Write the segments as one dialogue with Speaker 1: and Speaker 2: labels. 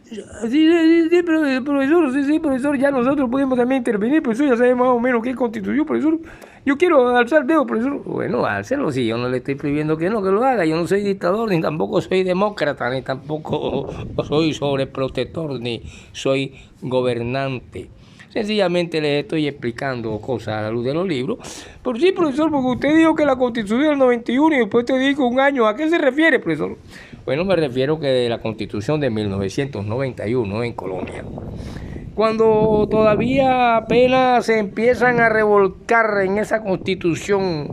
Speaker 1: Sí, profesor, sí, profesor, ya nosotros podemos también intervenir, profesor, ya sabemos más o menos qué es constitución, profesor. Yo quiero alzar el dedo, profesor. Bueno, álcelo, si yo no le estoy prohibiendo que no, que lo haga. Yo no soy dictador, ni tampoco soy demócrata, ni tampoco soy sobreprotector, ni soy gobernante. Sencillamente les estoy explicando cosas a la luz de los libros. Pero sí, profesor, porque usted dijo que la Constitución del 91 y después te dijo un año. ¿A qué se refiere, profesor? Bueno, me refiero que de la Constitución de 1991 en Colombia. Cuando todavía apenas se empiezan a revolcar en esa Constitución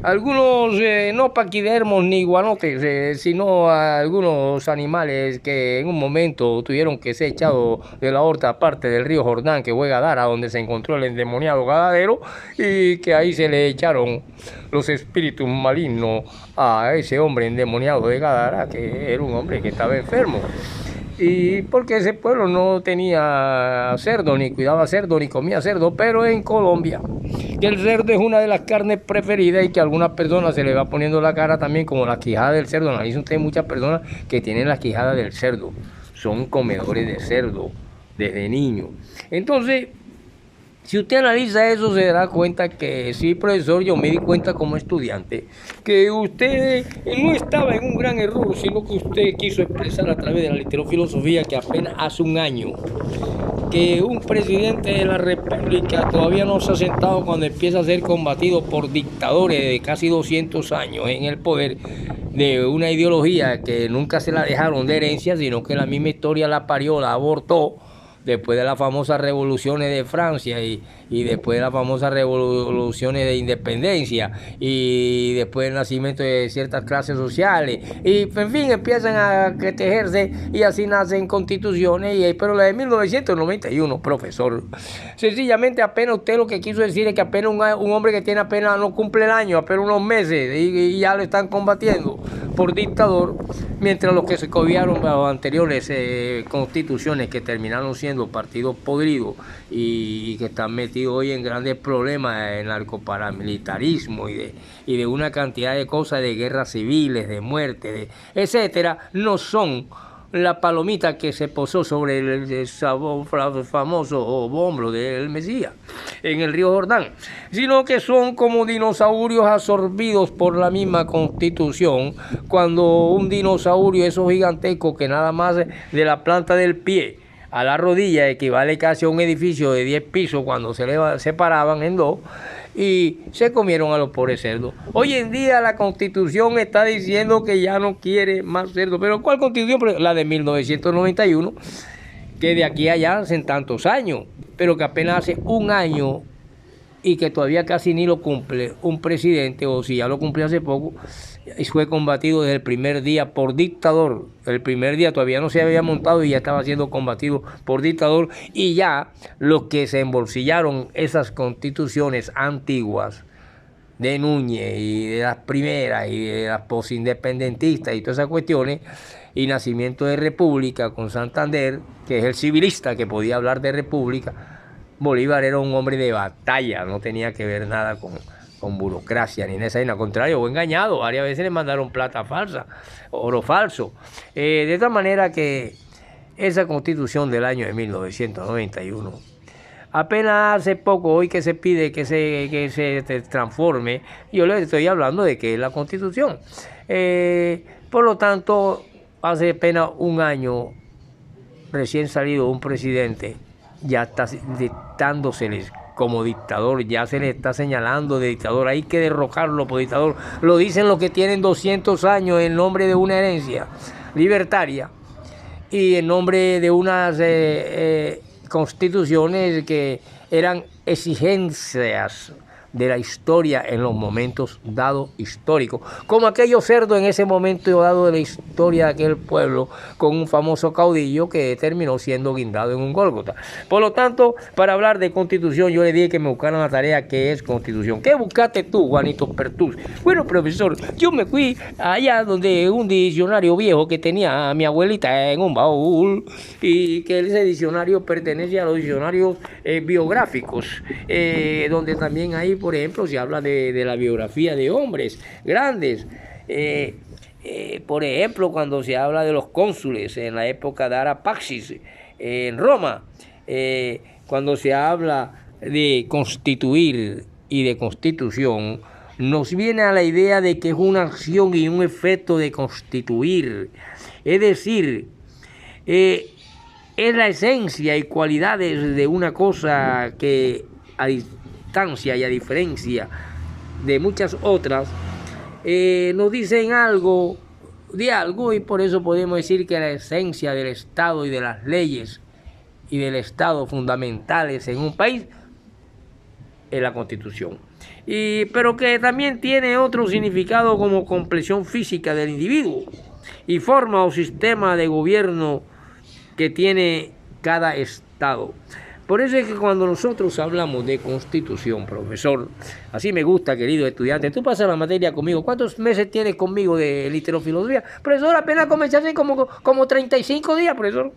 Speaker 1: algunos no paquidermos ni guanotes, sino algunos animales que en un momento tuvieron que ser echados de la otra parte del río Jordán, que fue Gadara, donde se encontró el endemoniado Gadadero, y que ahí se le echaron los espíritus malignos a ese hombre endemoniado de Gadara, que era un hombre que estaba enfermo. Y porque ese pueblo no tenía cerdo, ni cuidaba cerdo, ni comía cerdo, pero en Colombia, que el cerdo es una de las carnes preferidas y que a algunas personas se le va poniendo la cara también como la quijada del cerdo. Analiza usted muchas personas que tienen la quijada del cerdo, son comedores de cerdo desde niños. Entonces, si usted analiza eso, se dará cuenta que sí, profesor, yo me di cuenta como estudiante que usted no estaba en un gran error, sino que usted quiso expresar a través de la literofilosofía que apenas hace un año que un presidente de la República todavía no se ha sentado cuando empieza a ser combatido por dictadores de casi 200 años en el poder de una ideología que nunca se la dejaron de herencia, sino que la misma historia la parió, la abortó después de las famosas revoluciones de Francia y después de las famosas revoluciones de independencia y después del nacimiento de ciertas clases sociales y en fin empiezan a tejerse y así nacen constituciones pero la de 1991, profesor, sencillamente apenas usted lo que quiso decir es que apenas un hombre que tiene apenas no cumple el año, apenas unos meses y ya lo están combatiendo por dictador, mientras los que se cobiaron bajo anteriores constituciones que terminaron siendo partidos podridos y que están metidos hoy en grandes problemas en narcoparamilitarismo y de una cantidad de cosas, de guerras civiles, de muerte, etcétera, no son la palomita que se posó sobre el famoso hombro del Mesías en el río Jordán, sino que son como dinosaurios absorbidos por la misma Constitución, cuando un dinosaurio, esos gigantescos que nada más de la planta del pie a la rodilla equivale casi a un edificio de 10 pisos cuando se le separaban en dos, y se comieron a los pobres cerdos. Hoy en día la Constitución está diciendo que ya no quiere más cerdos. ¿Pero cuál Constitución? La de 1991, que de aquí a allá hacen tantos años, pero que apenas hace un año y que todavía casi ni lo cumple un presidente, o si ya lo cumplió hace poco, y fue combatido desde el primer día por dictador. El primer día todavía no se había montado y ya estaba siendo combatido por dictador, y ya los que se embolsillaron esas constituciones antiguas de Núñez y de las primeras y de las posindependentistas y todas esas cuestiones, y nacimiento de república con Santander, que es el civilista que podía hablar de república. Bolívar era un hombre de batalla, no tenía que ver nada con burocracia ni nada, al contrario, fue engañado, varias veces le mandaron plata falsa, oro falso. De tal manera que esa Constitución del año de 1991, apenas hace poco, hoy que se pide que se transforme, yo le estoy hablando de que es la Constitución. Por lo tanto, hace apenas un año, recién salido un presidente, ya está dictándoseles como dictador, ya se le está señalando de dictador, hay que derrocarlo por dictador. Lo dicen los que tienen 200 años en nombre de una herencia libertaria y en nombre de unas constituciones que eran exigencias de la historia en los momentos dados históricos, como aquellos cerdos en ese momento dado de la historia de aquel pueblo con un famoso caudillo que terminó siendo guindado en un Gólgota. Por lo tanto, para hablar de Constitución, yo le dije que me buscaran la tarea que es Constitución. ¿Qué buscaste tú, Juanito Pertus? Bueno, profesor, yo me fui allá donde un diccionario viejo que tenía a mi abuelita en un baúl, y que ese diccionario pertenece a los diccionarios biográficos, donde también hay, por ejemplo, se habla de la biografía de hombres grandes. Por ejemplo, cuando se habla de los cónsules en la época de Arapaxis en Roma, cuando se habla de constituir y de constitución, nos viene a la idea de que es una acción y un efecto de constituir. Es decir, es la esencia y cualidades de una cosa que a distancia y a diferencia de muchas otras, nos dicen algo de algo, y por eso podemos decir que la esencia del Estado y de las leyes y del Estado fundamentales en un país es la Constitución. Pero que también tiene otro significado como compleción física del individuo y forma o sistema de gobierno que tiene cada Estado. Por eso es que cuando nosotros hablamos de Constitución, profesor, así me gusta, querido estudiante, tú pasas la materia conmigo. ¿Cuántos meses tienes conmigo de literofilosofía? Profesor, apenas comenzaste como 35 días, profesor.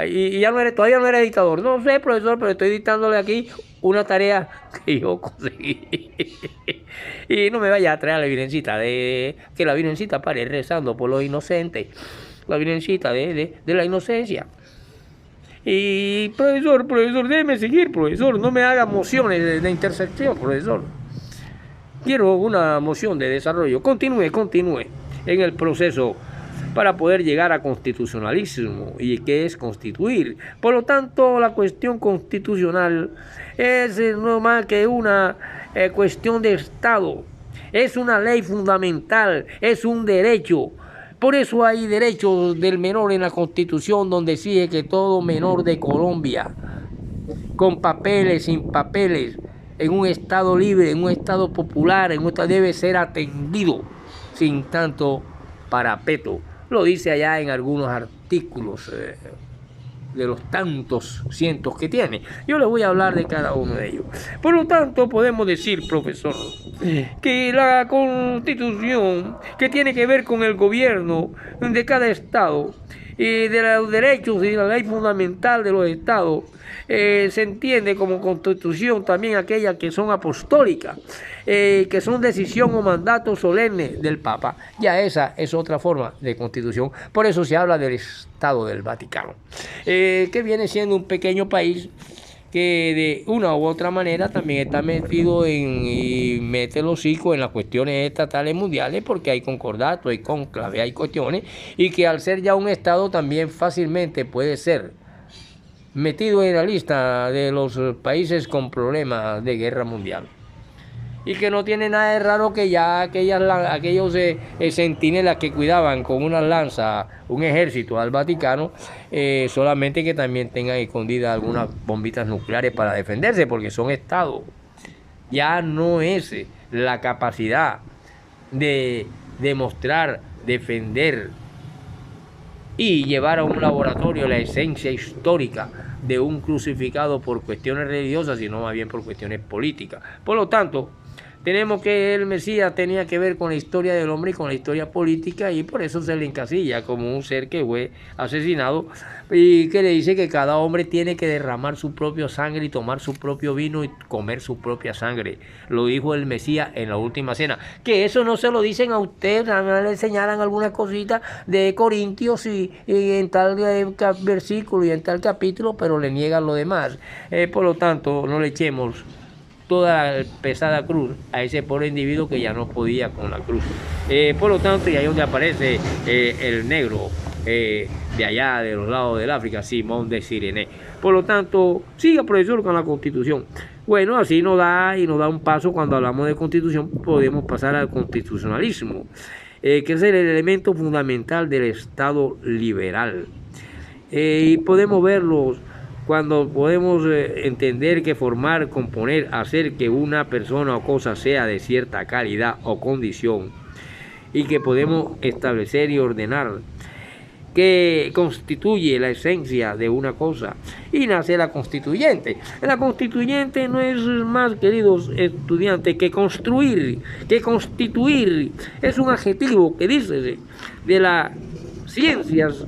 Speaker 1: Y ya todavía no eres dictador. No sé, profesor, pero estoy dictándole aquí una tarea que yo conseguí. Y no me vaya a traer la virgencita, que la virgencita pare rezando por los inocentes. La virgencita de la inocencia. Y profesor, déjeme seguir, profesor, no me haga mociones de intersección, profesor. Quiero una moción de desarrollo. Continúe en el proceso para poder llegar a constitucionalismo. ¿Y qué es constituir? Por lo tanto, la cuestión constitucional es no más que una cuestión de Estado. Es una ley fundamental, es un derecho. Por eso hay derechos del menor en la Constitución, donde exige que todo menor de Colombia, con papeles, sin papeles, en un Estado libre, en un Estado popular, debe ser atendido sin tanto parapeto. Lo dice allá en algunos artículos de los tantos cientos que tiene. Yo les voy a hablar de cada uno de ellos. Por lo tanto, podemos decir, profesor, que la Constitución, que tiene que ver con el gobierno de cada Estado y de los derechos y de la ley fundamental de los Estados, se entiende como Constitución también aquellas que son apostólicas, que son decisión o mandato solemne del Papa. Ya esa es otra forma de Constitución. Por eso se habla del Estado del Vaticano, que viene siendo un pequeño país que de una u otra manera también está metido y mete el hocico en las cuestiones estatales mundiales, porque hay concordato, hay cónclave, hay cuestiones, y que al ser ya un Estado también fácilmente puede ser metido en la lista de los países con problemas de guerra mundial. Y que no tiene nada de raro que ya aquellos centinelas que cuidaban con una lanza un ejército al Vaticano, solamente que también tengan escondidas algunas bombitas nucleares para defenderse, porque son estados. Ya no es la capacidad de demostrar, defender y llevar a un laboratorio la esencia histórica de un crucificado por cuestiones religiosas, sino más bien por cuestiones políticas. Por lo tanto, tenemos que el Mesías tenía que ver con la historia del hombre y con la historia política, y por eso se le encasilla como un ser que fue asesinado y que le dice que cada hombre tiene que derramar su propia sangre y tomar su propio vino y comer su propia sangre. Lo dijo el Mesías en la última cena. Que eso no se lo dicen a usted, le enseñaran algunas cositas de Corintios y en tal versículo y en tal capítulo, pero le niegan lo demás. Por lo tanto, no le echemos toda la pesada cruz a ese pobre individuo que ya no podía con la cruz. Por lo tanto, y ahí donde aparece el negro de allá, de los lados del África, Simón de Cirene. Por lo tanto, siga, profesor, con la Constitución. Bueno, así nos da un paso. Cuando hablamos de Constitución, podemos pasar al constitucionalismo, que es el elemento fundamental del Estado liberal. Y podemos verlo cuando podemos entender que formar, componer, hacer que una persona o cosa sea de cierta calidad o condición, y que podemos establecer y ordenar, que constituye la esencia de una cosa, y nace la constituyente. La constituyente no es más, queridos estudiantes, que construir, que constituir. Es un adjetivo que dice de las ciencias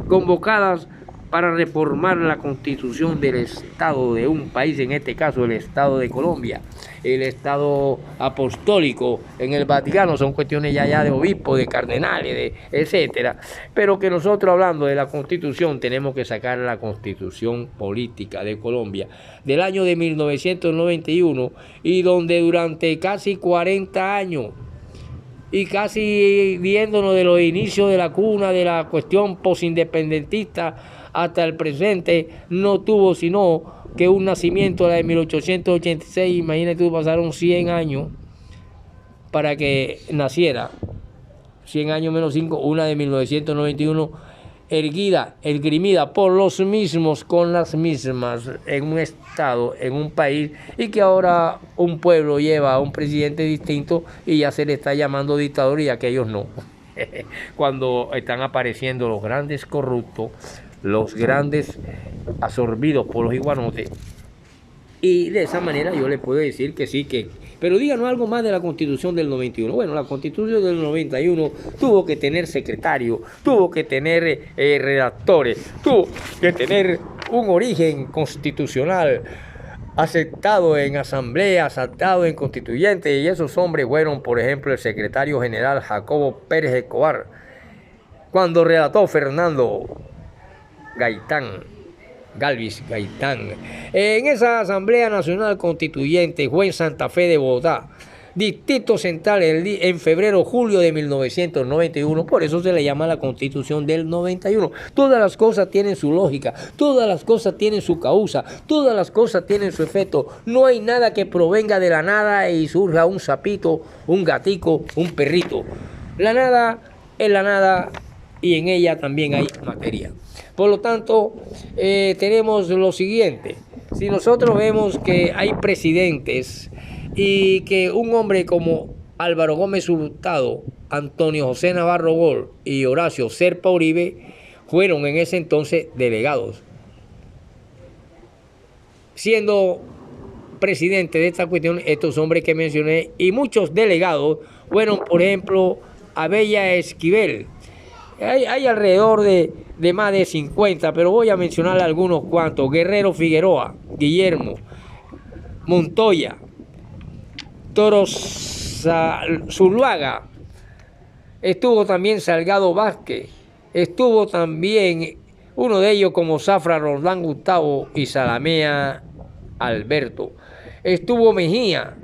Speaker 1: convocadas para reformar la constitución del Estado de un país, en este caso el Estado de Colombia, el Estado apostólico en el Vaticano, son cuestiones ya de obispos, de cardenales, etcétera, pero que nosotros hablando de la constitución tenemos que sacar la constitución política de Colombia del año de 1991 y donde durante casi 40 años y casi viéndonos de los inicios de la cuna de la cuestión posindependentista hasta el presente, no tuvo sino que un nacimiento de 1886, imagínate tú, pasaron 100 años para que naciera, 100 años menos 5, una de 1991, ergrimida por los mismos, con las mismas, en un estado, en un país, y que ahora un pueblo lleva a un presidente distinto y ya se le está llamando dictador y aquellos no. Cuando están apareciendo los grandes corruptos, los grandes absorbidos por los iguanotes, y de esa manera yo le puedo decir que sí, pero díganos algo más de la Constitución del 91. Bueno, la Constitución del 91 tuvo que tener secretario, tuvo que tener redactores, tuvo que tener un origen constitucional aceptado en asamblea, aceptado en constituyente, y esos hombres fueron, por ejemplo, el secretario general Jacobo Pérez Escobar, cuando redactó Fernando Galvis Gaitán. En esa Asamblea Nacional Constituyente fue en Santa Fe de Bogotá, Distrito Central, en febrero-julio de 1991, por eso se le llama la Constitución del 91. Todas las cosas tienen su lógica, todas las cosas tienen su causa, todas las cosas tienen su efecto. No hay nada que provenga de la nada y surja un sapito, un gatico, un perrito. La nada es la nada y en ella también hay materia. Por lo tanto, tenemos lo siguiente. Si nosotros vemos que hay presidentes y que un hombre como Álvaro Gómez Hurtado, Antonio José Navarro Gol y Horacio Serpa Uribe fueron en ese entonces delegados, siendo presidente de esta cuestión estos hombres que mencioné, y muchos delegados fueron, por ejemplo, Abella Esquivel. Hay alrededor de más de 50, pero voy a mencionar algunos cuantos: Guerrero Figueroa, Guillermo Montoya, Toros Zuluaga, estuvo también Salgado Vázquez, estuvo también uno de ellos como Zafra Roldán Gustavo y Salamea Alberto, estuvo Mejía,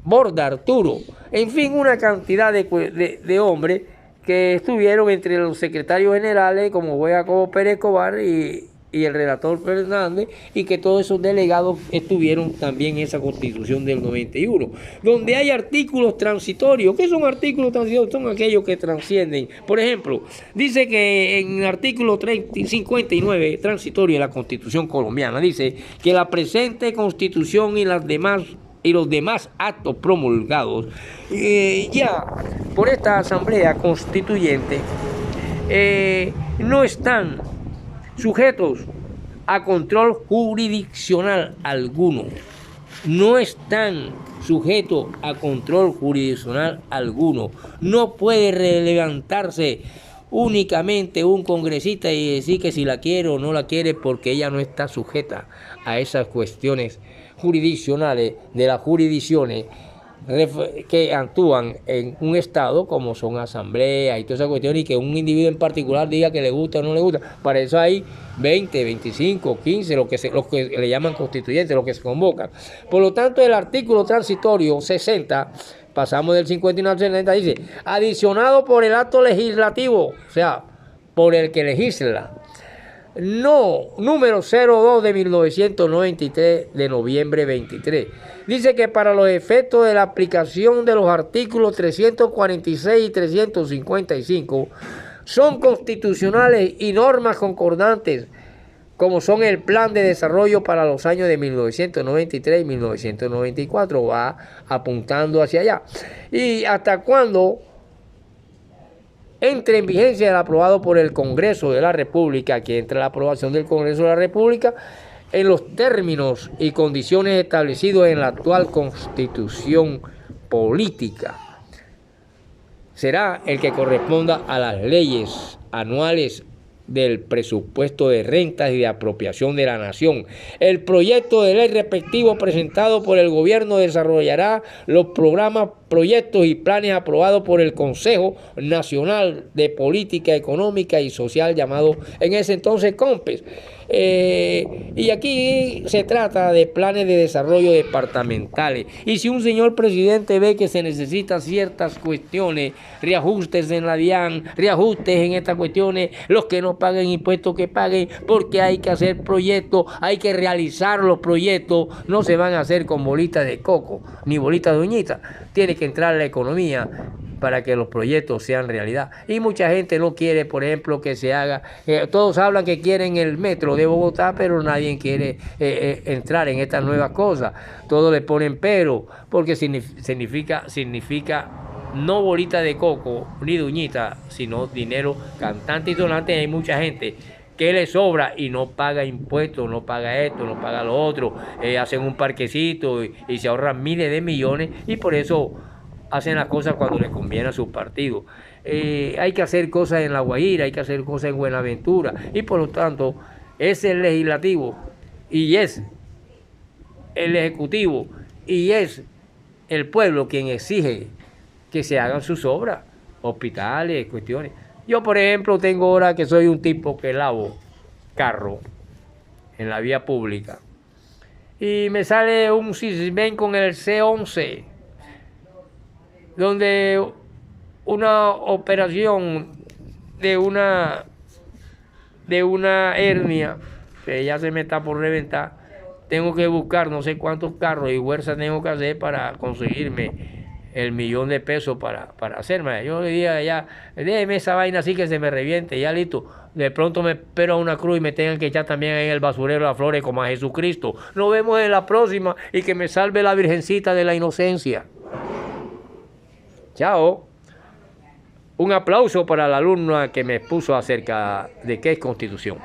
Speaker 1: Borda Arturo, en fin, una cantidad de hombres que estuvieron entre los secretarios generales, como fue Jacobo Pérez Escobar y el relator Fernández, y que todos esos delegados estuvieron también en esa Constitución del 91, donde hay artículos transitorios. ¿Qué son artículos transitorios? Son aquellos que trascienden. Por ejemplo, dice que en el artículo 59 transitorio de la Constitución colombiana, dice que la presente Constitución y los demás actos promulgados ya por esta Asamblea Constituyente no están sujetos a control jurisdiccional alguno. No están sujetos a control jurisdiccional alguno. No puede levantarse únicamente un congresista y decir que si la quiere o no la quiere, porque ella no está sujeta a esas cuestiones jurisdiccionales de las jurisdicciones que actúan en un estado, como son asambleas y todas esas cuestiones, y que un individuo en particular diga que le gusta o no le gusta. Para eso hay 20, 25, 15, los que le llaman constituyentes, los que se convocan. Por lo tanto, el artículo transitorio 60, pasamos del 59 al 70, dice: adicionado por el acto legislativo, o sea, por el que legisla, número 02 de 1993, de noviembre 23. Dice que para los efectos de la aplicación de los artículos 346 y 355 son constitucionales y normas concordantes, como son el plan de desarrollo para los años de 1993 y 1994, va apuntando hacia allá. Y hasta cuando entre en vigencia el aprobado por el Congreso de la República, que entra la aprobación del Congreso de la República, en los términos y condiciones establecidos en la actual Constitución política, será el que corresponda a las leyes anuales del presupuesto de rentas y de apropiación de la nación. El proyecto de ley respectivo presentado por el gobierno desarrollará los programas, proyectos y planes aprobados por el Consejo Nacional de Política Económica y Social, llamado en ese entonces COMPES. Y aquí se trata de planes de desarrollo departamentales. Y si un señor presidente ve que se necesitan ciertas cuestiones, reajustes en la DIAN, reajustes en estas cuestiones, los que no paguen impuestos que paguen, porque hay que hacer proyectos, hay que realizar los proyectos, no se van a hacer con bolitas de coco, ni bolitas de uñita. Tiene que entrar la economía para que los proyectos sean realidad. Y mucha gente no quiere, por ejemplo, que se haga, todos hablan que quieren el metro de Bogotá, pero nadie quiere entrar en estas nuevas cosas. Todos le ponen pero, porque significa no bolita de coco ni de uñita, sino dinero cantante y sonante. Hay mucha gente que le sobra y no paga impuestos, no paga esto, no paga lo otro, hacen un parquecito y se ahorran miles de millones, y por eso hacen las cosas cuando les conviene a su partido. Hay que hacer cosas en La Guajira, hay que hacer cosas en Buenaventura, y por lo tanto es el legislativo y es el ejecutivo y es el pueblo quien exige que se hagan sus obras, hospitales, cuestiones. Yo, por ejemplo, tengo ahora que soy un tipo que lavo carro en la vía pública y me sale un Sisbén con el C11, donde una operación de una hernia que ya se me está por reventar, tengo que buscar no sé cuántos carros y fuerza tengo que hacer para conseguirme el $1.000.000 para hacerme. Yo le dije allá, déjeme esa vaina así que se me reviente, ya listo. De pronto me espero a una cruz y me tengan que echar también en el basurero las flores como a Jesucristo. Nos vemos en la próxima y que me salve la Virgencita de la Inocencia. Chao. Un aplauso para la alumna que me expuso acerca de qué es Constitución.